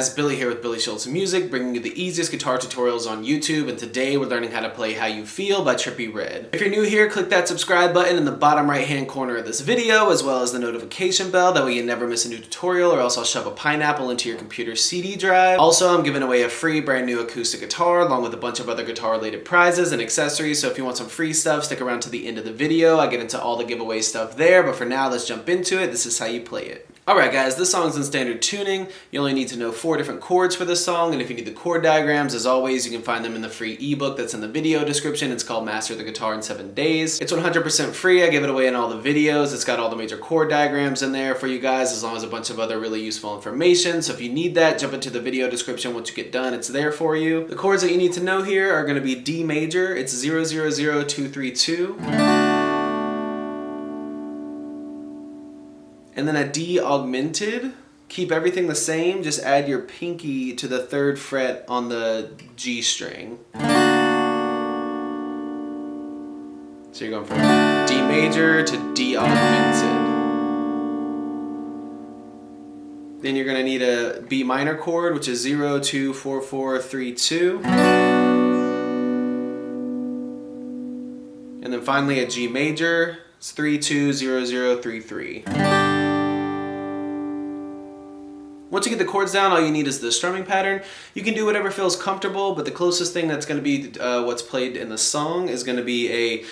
guys, Billy here with billyshultzmusic, bringing you the easiest guitar tutorials on YouTube, and today we're learning how to play How You Feel by Trippie. If you're new here, click that subscribe button in the bottom right hand corner of this video, as well as the notification bell, that way you never miss a new tutorial, or else I'll shove a pineapple into your computer CD drive. Also, I'm giving away a free brand new acoustic guitar, along with a bunch of other guitar related prizes and accessories, so if you want some free stuff, stick around to the end of the video. I get into all the giveaway stuff there, but for now, let's jump into it. This is how you play it. Alright guys, this song's in standard tuning. You only need to know 4 different chords for this song, and if you need the chord diagrams, as always, you can find them in the free ebook that's in the video description. It's called Master the Guitar in 7 Days. It's 100% free. I give it away in all the videos. It's got all the major chord diagrams in there for you guys, as long as a bunch of other really useful information. So if you need that, jump into the video description. Once you get done, it's there for you. The chords that you need to know here are going to be D major. It's 000232. And then a D augmented. Keep everything the same, just add your pinky to the 3rd fret on the G string. So you're going from D major to D augmented. Then you're gonna need a B minor chord, which is 024432. And then finally a G major, it's 320033. Once you get the chords down, all you need is the strumming pattern. You can do whatever feels comfortable, but the closest thing that's going to be what's played in the song is going to be a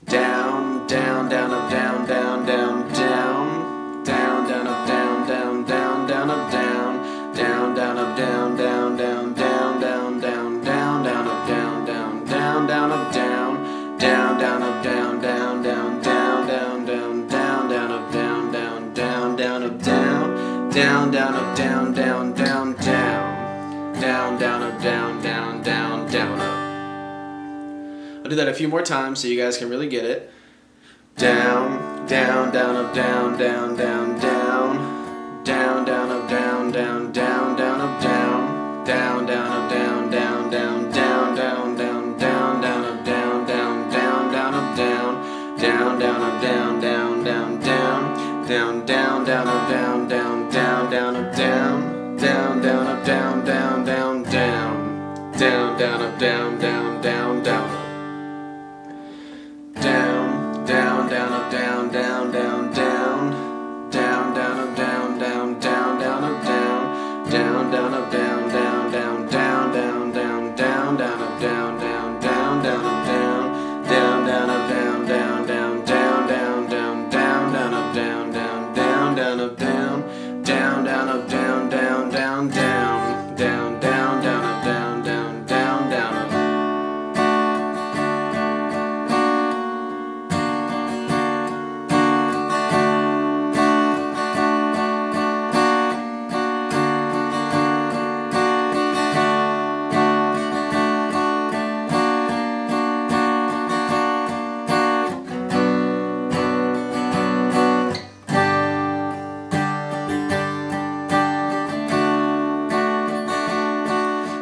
down, down, down, up, down, down, down, down, down, down, up, down, down, down, down, up, down, down, down, up, down, down, down, down, down, down, down, down, up, down, down, down, down, up, down, down, down, up, down, down, down, down, down, down, down, down, up, down, down, down, down, up, down. Down, down, up, down, down, down, down. Down, down, up, down, down, down, down, up. I'll do that a few more times so you guys can really get it. Down, down, down, up, down, down, down, down. Down, down, up, down, down, down, down, up, down. Down, down, up, down, down, down, down, down, down, down, down, up, down, down, down, down, up, down. Down, down, up, down, down, down, down. Down, down, down, up, down, down, down, down, up, down. Down, down, up, down, down, down, down. Down, down, up, down, down, down, down. Down, down, down, up, down, down, down, down. Down, down, up, down, down, down, down, up, down. Down, down, up, down, down, down, down, down, down, down, down, up, down, down, down, down, up, down. Down, down, up, down, down, down, down, down, down, down, down, up, down, down, down, down, up, down. Down, down, up, down, down, down, down. Down, down, down, up, down, down, down, down, up.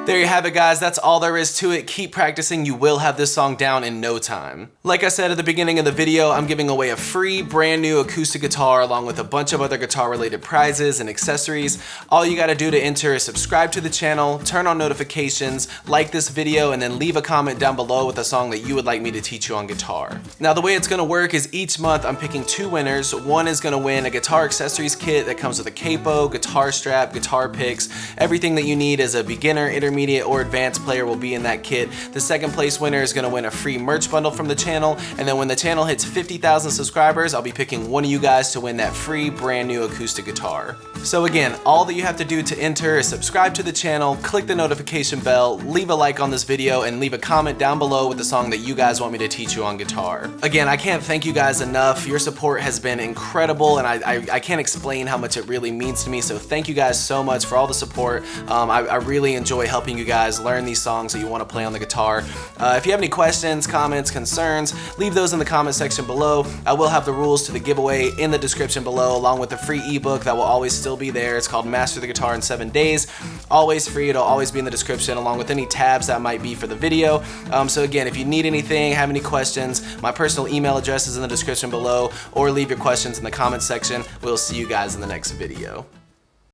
There you have it, guys. That's all there is to it. Keep practicing. You will have this song down in no time. Like I said at the beginning of the video, I'm giving away a free brand new acoustic guitar along with a bunch of other guitar related prizes and accessories. All you got to do to enter is subscribe to the channel, turn on notifications, like this video, and then leave a comment down below with a song that you would like me to teach you on guitar. Now, the way it's going to work is each month I'm picking 2 winners. One is going to win a guitar accessories kit that comes with a capo, guitar strap, guitar picks. Everything that you need as a beginner, intermediate, or advanced player will be in that kit. The 2nd place winner is going to win a free merch bundle from the channel, and then when the channel hits 50,000 subscribers, I'll be picking one of you guys to win that free brand new acoustic guitar. So again, all that you have to do to enter is subscribe to the channel, click the notification bell, leave a like on this video, and leave a comment down below with the song that you guys want me to teach you on guitar. Again, I can't thank you guys enough. Your support has been incredible, and I can't explain how much it really means to me, so thank you guys so much for all the support. I really enjoy helping you guys learn these songs that you want to play on the guitar. If you have any questions, comments, concerns, leave those in the comment section below. I will have the rules to the giveaway in the description below, along with the free ebook that will always still be there. It's called Master the Guitar in 7 Days. Always free. It'll always be in the description, along with any tabs that might be for the video. So again, if you need anything, have any questions, my personal email address is in the description below, or leave your questions in the comment section. We'll see you guys in the next video.